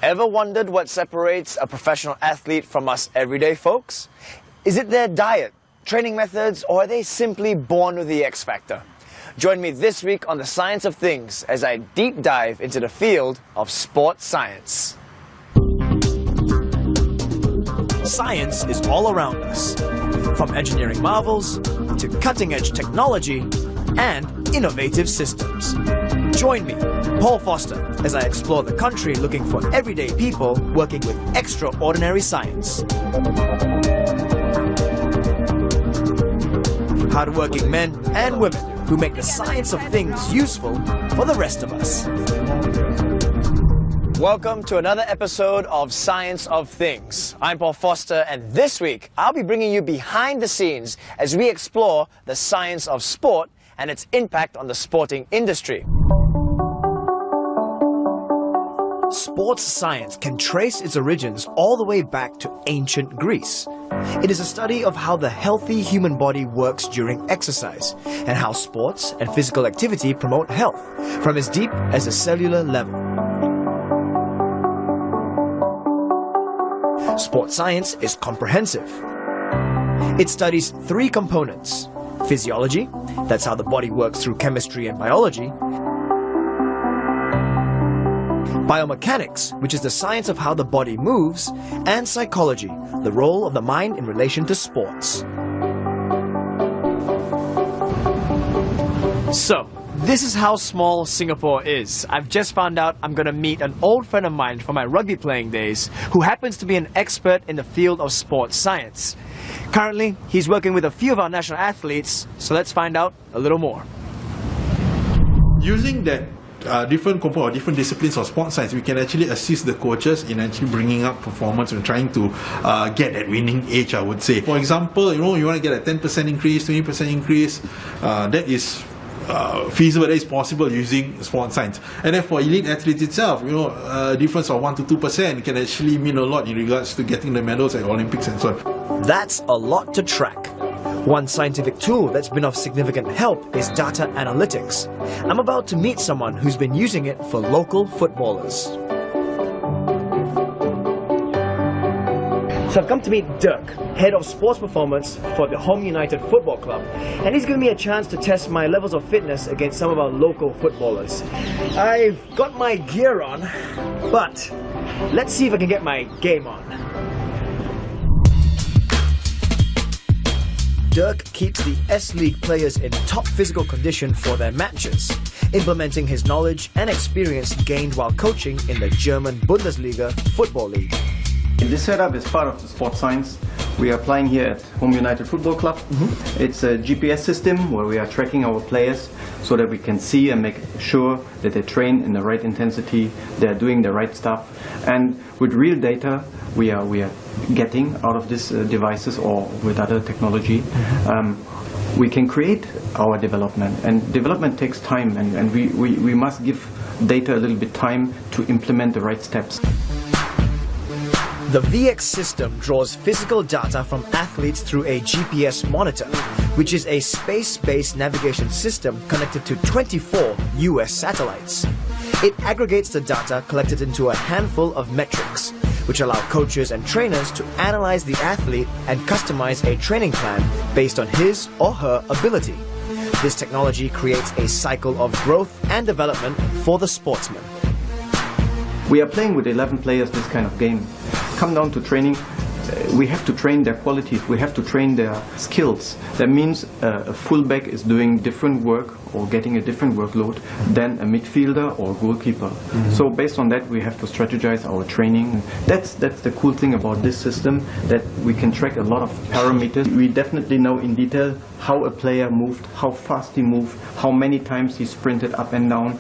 Ever wondered what separates a professional athlete from us everyday folks? Is it their diet, training methods, or are they simply born with the X factor? Join me this week on The Science of Things as I deep dive into the field of sports science. Science is all around us, from engineering marvels to cutting-edge technology and innovative systems. Join me, Paul Foster, as I explore the country looking for everyday people working with extraordinary science. Hardworking men and women who make the science of things useful for the rest of us. Welcome to another episode of Science of Things. I'm Paul Foster, and this week I'll be bringing you behind the scenes as we explore the science of sport and its impact on the sporting industry. Sports science can trace its origins all the way back to ancient Greece. It is a study of how the healthy human body works during exercise and how sports and physical activity promote health from as deep as a cellular level. Sports science is comprehensive. It studies three components: physiology, that's how the body works through chemistry and biology; biomechanics, which is the science of how the body moves; and psychology, the role of the mind in relation to sports. So, this is how small Singapore is. I've just found out I'm going to meet an old friend of mine from my rugby playing days who happens to be an expert in the field of sports science. Currently, he's working with a few of our national athletes, so let's find out a little more. Using that different components or different disciplines of sports science, we can actually assist the coaches in actually bringing up performance and trying to get that winning edge, I would say. For example, you want to get a 10% increase, 20% increase, that is feasible, that is possible using sports science. And then for elite athletes itself, a difference of 1 to 2% can actually mean a lot in regards to getting the medals at Olympics and so on. That's a lot to track. One scientific tool that's been of significant help is data analytics. I'm about to meet someone who's been using it for local footballers. So I've come to meet Dirk, head of sports performance for the Home United Football Club, and he's given me a chance to test my levels of fitness against some of our local footballers. I've got my gear on, but let's see if I can get my game on. Dirk keeps the S-League players in top physical condition for their matches, implementing his knowledge and experience gained while coaching in the German Bundesliga football league. This setup is part of the sports science we are applying here at Home United Football Club. It's a GPS system where we are tracking our players so that we can see and make sure that they train in the right intensity, they are doing the right stuff. And with real data we are getting out of these devices or with other technology, we can create our development. And development takes time, and we must give data a little bit time to implement the right steps. The VX system draws physical data from athletes through a GPS monitor, which is a space-based navigation system connected to 24 US satellites. It aggregates the data collected into a handful of metrics, which allow coaches and trainers to analyze the athlete and customize a training plan based on his or her ability. This technology creates a cycle of growth and development for the sportsman. We are playing with 11 players this kind of game. Come down to training, we have to train their qualities, we have to train their skills. That means a fullback is doing different work or getting a different workload than a midfielder or goalkeeper. So based on that we have to strategize our training. That's the cool thing about this system, that we can track a lot of parameters. We definitely know in detail how a player moved, how fast he moved, how many times he sprinted up and down,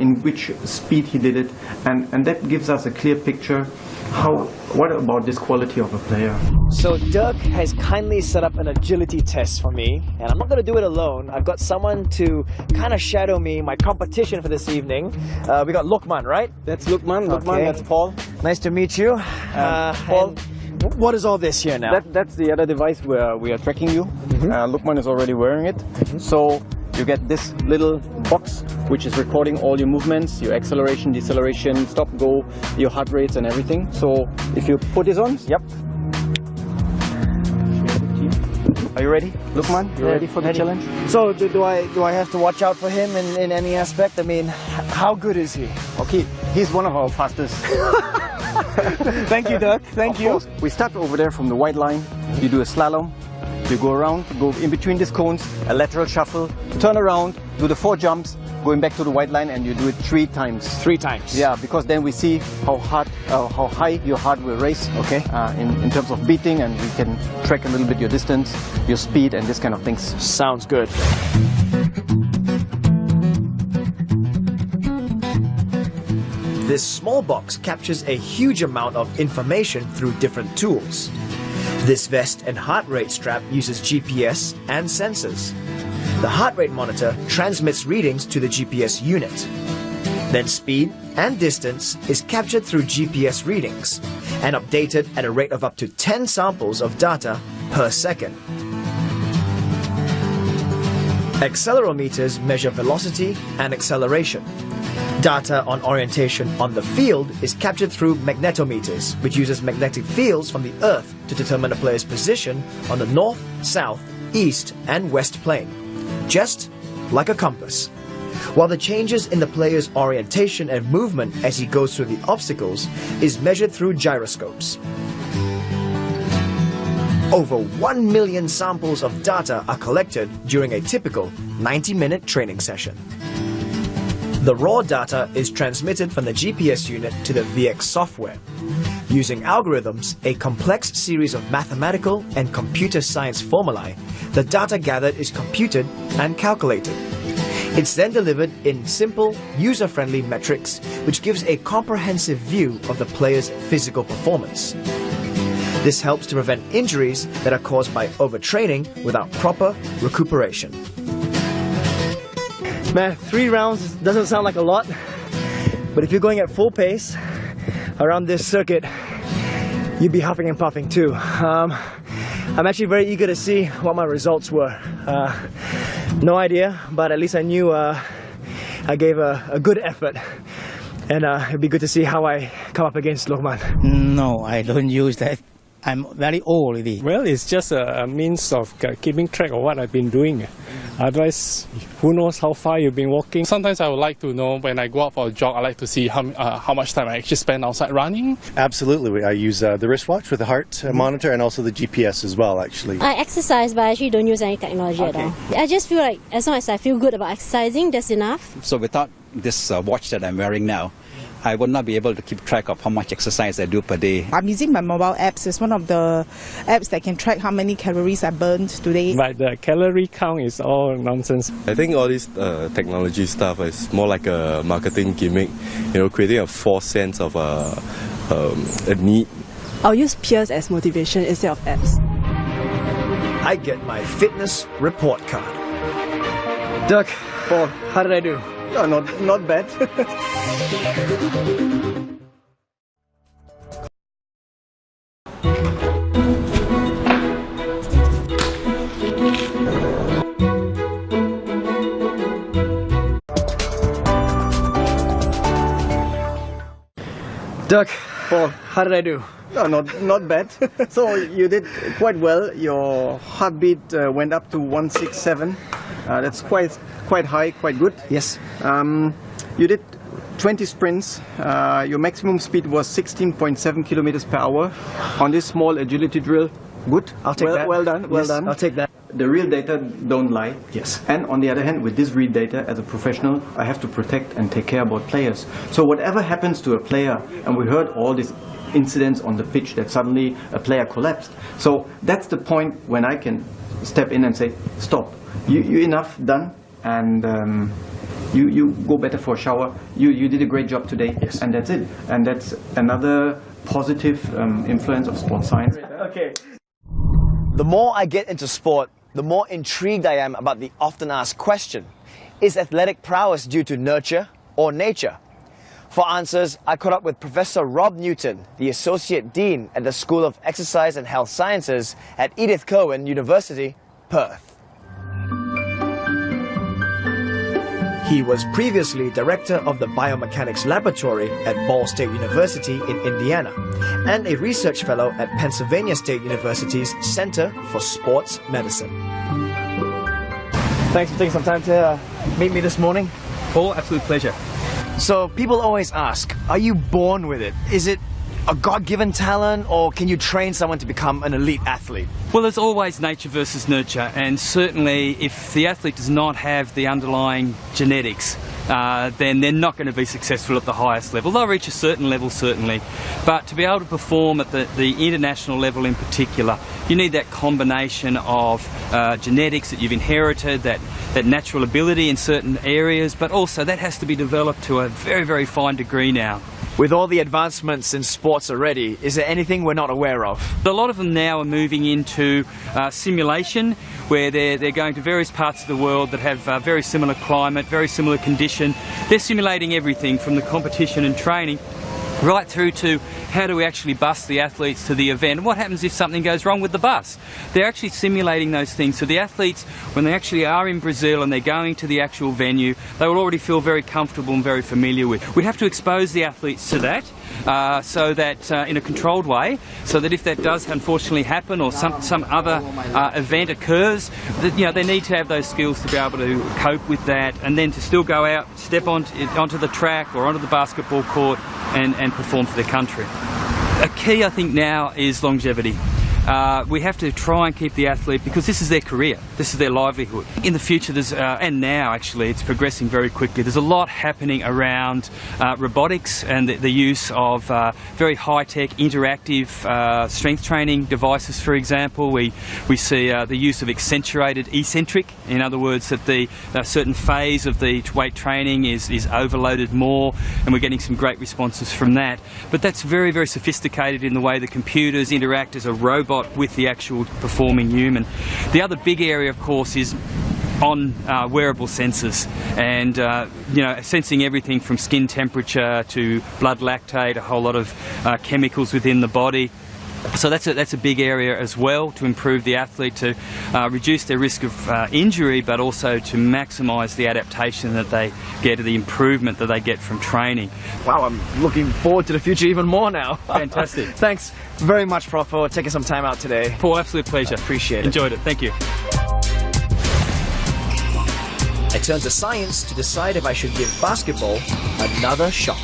in which speed he did it, and that gives us a clear picture what about this quality of a player. So Dirk has kindly set up an agility test for me, and I'm not going to do it alone. I've got someone to kind of shadow me, my competition for this evening. We got Lukman, right? That's Lukman. Okay. Lukman, that's Paul. Nice to meet you. Paul, what is all this here now? That's the other device where we are tracking you. Lukman is already wearing it. So you get this little box which is recording all your movements, your acceleration, deceleration, stop, go, your heart rates and everything. So if you put this on, yep. Are you ready? Lukman, you ready for the challenge? So do I have to watch out for him in any aspect? I mean, how good is he? Okay, he's one of our fastest. Thank you, Doug. Thank you. Course. We start over there from the white line. You do a slalom. You go around, go in between these cones, a lateral shuffle, turn around, do the 4 jumps, going back to the white line, and you do it 3 times. 3 times? Yeah, because then we see how high your heart will race. Okay. In terms of beating, and we can track a little bit your distance, your speed, and this kind of things. Sounds good. This small box captures a huge amount of information through different tools. This vest and heart rate strap uses GPS and sensors. The heart rate monitor transmits readings to the GPS unit. Then speed and distance is captured through GPS readings and updated at a rate of up to 10 samples of data per second. Accelerometers measure velocity and acceleration. Data on orientation on the field is captured through magnetometers, which uses magnetic fields from the Earth to determine a player's position on the north, south, east, and west plane, just like a compass. While the changes in the player's orientation and movement as he goes through the obstacles is measured through gyroscopes. Over 1 million samples of data are collected during a typical 90-minute training session. The raw data is transmitted from the GPS unit to the VX software. Using algorithms, a complex series of mathematical and computer science formulae, the data gathered is computed and calculated. It's then delivered in simple, user-friendly metrics, which gives a comprehensive view of the player's physical performance. This helps to prevent injuries that are caused by overtraining without proper recuperation. Man, 3 rounds doesn't sound like a lot, but if you're going at full pace around this circuit, you'd be huffing and puffing too. I'm actually very eager to see what my results were. No idea, but at least I knew I gave a good effort, and it'd be good to see how I come up against Lukman. No, I don't use that. I'm very old already. Well, it's just a means of keeping track of what I've been doing. Otherwise, who knows how far you've been walking. Sometimes I would like to know when I go out for a jog, I like to see how much time I actually spend outside running. Absolutely. I use the wristwatch with the heart monitor and also the GPS as well, actually. I exercise, but I actually don't use any technology at all. I just feel like as long as I feel good about exercising, that's enough. So without this watch that I'm wearing now, I would not be able to keep track of how much exercise I do per day. I'm using my mobile apps. It's one of the apps that can track how many calories I burned today. But the calorie count is all nonsense. I think all this technology stuff is more like a marketing gimmick, creating a false sense of a need. I'll use peers as motivation instead of apps. I get my fitness report card. Doug, Paul, how did I do? Oh, not bad. Doug, Paul, how did I do? No, not bad. So you did quite well. Your heartbeat went up to 167. That's quite high, quite good. Yes. You did 20 sprints. Your maximum speed was 16.7 kilometers per hour on this small agility drill. Good. I'll take that. Well done. Well Yes, done. I'll take that. The real data don't lie. Yes. And on the other hand, with this real data, as a professional, I have to protect and take care about players. So whatever happens to a player, and we heard all these incidents on the pitch that suddenly a player collapsed. So that's the point when I can step in and say, stop. You enough, done, and you go better for a shower. You did a great job today, yes. And that's it. And that's another positive influence of sports science. Okay. The more I get into sport, the more intrigued I am about the often asked question, is athletic prowess due to nurture or nature? For answers, I caught up with Professor Rob Newton, the Associate Dean at the School of Exercise and Health Sciences at Edith Cowan University, Perth. He was previously director of the Biomechanics Laboratory at Ball State University in Indiana and a research fellow at Pennsylvania State University's Center for Sports Medicine. Thanks for taking some time to meet me this morning. Paul, absolute pleasure. So people always ask, are you born with it? Is it a God-given talent, or can you train someone to become an elite athlete? Well, there's always nature versus nurture, and certainly if the athlete does not have the underlying genetics, then they're not going to be successful at the highest level. They'll reach a certain level, certainly, but to be able to perform at the international level in particular, you need that combination of genetics that you've inherited, that natural ability in certain areas, but also that has to be developed to a very, very fine degree now. With all the advancements in sports already, is there anything we're not aware of? A lot of them now are moving into simulation, where they're going to various parts of the world that have very similar climate, very similar condition. They're simulating everything from the competition and training right through to how do we actually bus the athletes to the event, and what happens if something goes wrong with the bus. They're actually simulating those things, so the athletes, when they actually are in Brazil and they're going to the actual venue, they will already feel very comfortable and very familiar with. We have to expose the athletes to that, so that in a controlled way, so that if that does unfortunately happen or some other event occurs, that, you know, they need to have those skills to be able to cope with that, and then to still go out, step onto the track or onto the basketball court and perform for their country. A key, I think, now is longevity. We have to try and keep the athlete, because this is their career, this is their livelihood. In the future, there's, and now actually, it's progressing very quickly. There's a lot happening around robotics and the use of very high-tech, interactive strength training devices, for example. We see the use of accentuated eccentric, in other words, that the certain phase of the weight training is overloaded more, and we're getting some great responses from that. But that's very, very sophisticated in the way the computers interact as a robot with the actual performing human. The other big area, of course, is on wearable sensors, and you know, sensing everything from skin temperature to blood lactate, a whole lot of chemicals within the body. So that's a big area as well, to improve the athlete, to reduce their risk of injury, but also to maximise the adaptation that they get, the improvement that they get from training. Wow, I'm looking forward to the future even more now. Fantastic. Thanks very much, Prof, for taking some time out today. Paul, absolute pleasure. Appreciate it. Enjoyed it. Thank you. I turn to science to decide if I should give basketball another shot.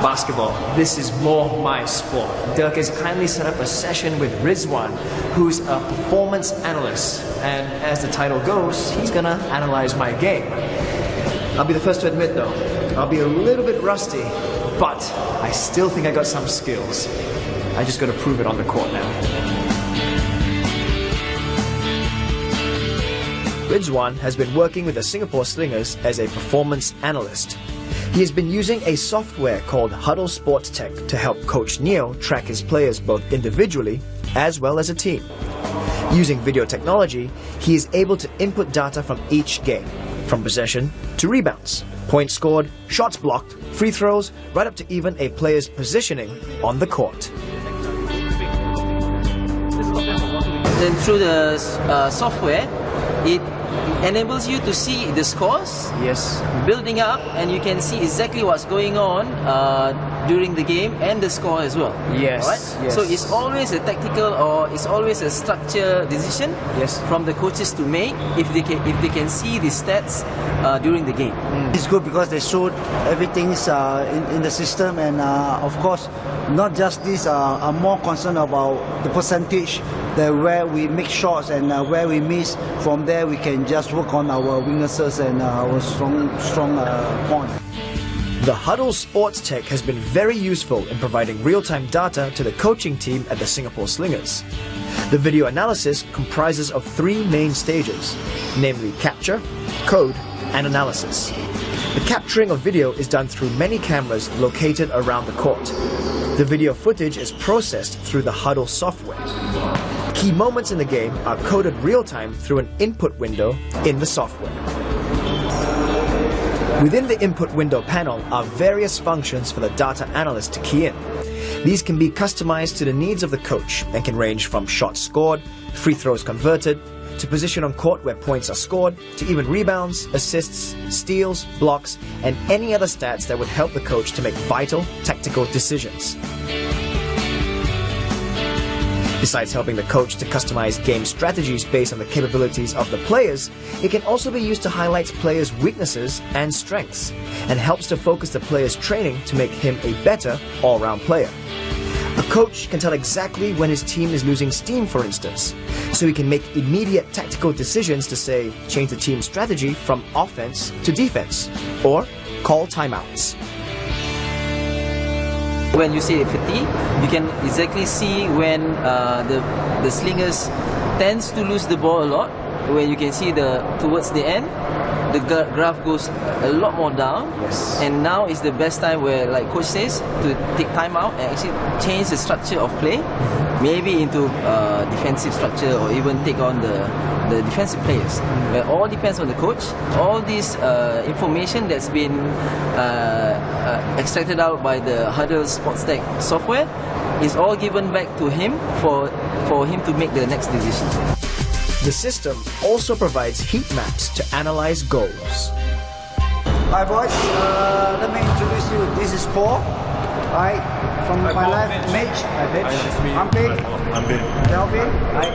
Basketball. This is more my sport. Dirk has kindly set up a session with Rizwan, who's a performance analyst, and as the title goes, he's gonna analyze my game. I'll be the first to admit though, I'll be a little bit rusty, but I still think I got some skills. I just gotta prove it on the court now. Rizwan has been working with the Singapore Slingers as a performance analyst. He has been using a software called Huddle Sports Tech to help Coach Neo track his players both individually as well as a team. Using video technology, he is able to input data from each game, from possession to rebounds, points scored, shots blocked, free throws, right up to even a player's positioning on the court. Then through the software, it enables you to see the scores building up, and you can see exactly what's going on during the game and the score as well. Right? So it's always a tactical, or it's always a structured decision from the coaches to make if they can see the stats during the game. It's good because they showed everything's in the system, and of course not just this, are more concerned about the percentage, where we make shots and where we miss. From there we can just work on our weaknesses and our strong point. The Huddle Sports Tech has been very useful in providing real-time data to the coaching team at the Singapore Slingers. The video analysis comprises of 3 main stages, namely capture, code, and analysis. The capturing of video is done through many cameras located around the court. The video footage is processed through the Huddle software. Key moments in the game are coded real-time through an input window in the software. Within the input window panel are various functions for the data analyst to key in. These can be customized to the needs of the coach and can range from shots scored, free throws converted, to position on court where points are scored, to even rebounds, assists, steals, blocks, and any other stats that would help the coach to make vital tactical decisions. Besides helping the coach to customize game strategies based on the capabilities of the players, it can also be used to highlight players' weaknesses and strengths, and helps to focus the player's training to make him a better all-round player. A coach can tell exactly when his team is losing steam, for instance, so he can make immediate tactical decisions to, say, change the team's strategy from offense to defense, or call timeouts. When you say fatigue, you can exactly see when the slingers tends to lose the ball a lot. When you can see towards the end, the graph goes a lot more down. Yes. And now is the best time where, like coach says, to take time out and actually change the structure of play, maybe into defensive structure or even take on the defensive players. Where all depends on the coach. All this information that's been extracted out by the Huddle Sports Tech software is all given back to him for him to make the next decision. The system also provides heat maps to analyze goals. Hi boys, let me introduce you. This is Paul. Hi, from my life, Mitch. Hi Mitch. I'm Big. Delvin. Hi.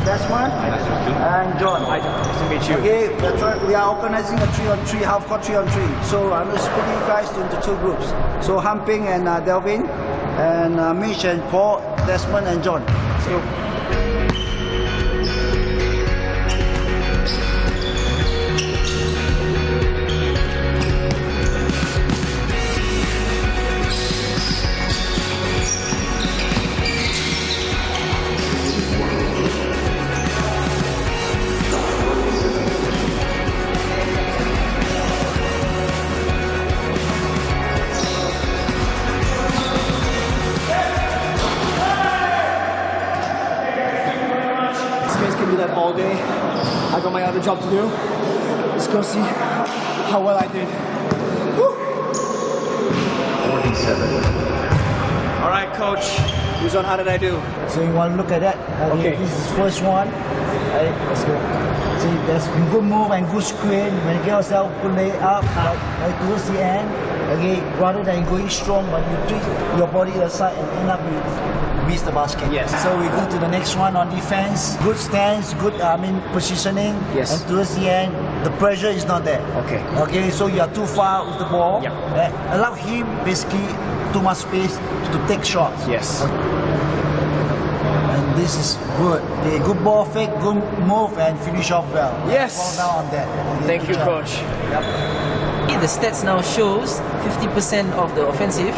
Desmond. And John. Hi John. Nice to meet you. Okay, we are organizing a 3-on-3, half-court 3-on-3. So I'm splitting you guys into two groups. So Hamping and Delvin, and Mitch and Paul, Desmond and John. Let's go. All day. I got my other job to do. Let's go see how well I did. Woo. 47. All right, coach. Who's on? How did I do? So you want to look at that? Okay. This is first one. Right, let's go. See, there's good move and good screen. When you get yourself good lay up, like towards the end. Okay, rather than going strong, but you twist your body aside and end up with miss the basket. Yes. So we go to the next one on defense. Good stance, good positioning. Yes. And towards the end, the pressure is not there. Okay. Okay. So you are too far with the ball. Yeah. Allow him basically too much space to take shots. Yes. Okay. And this is good. Okay, good ball fake, good move, and finish off well. Yes. Fall down on that. Okay, thank you, coach. Yep. The stats now shows 50% of the offensive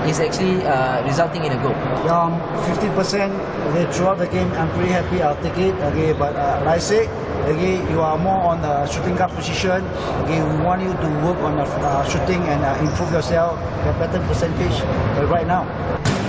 is actually resulting in a goal. 50%. Okay, throughout the game, I'm pretty happy. I'll take it. Okay, but like I say, okay, you are more on the shooting guard position. Okay, we want you to work on the shooting and improve yourself, get better percentage right now.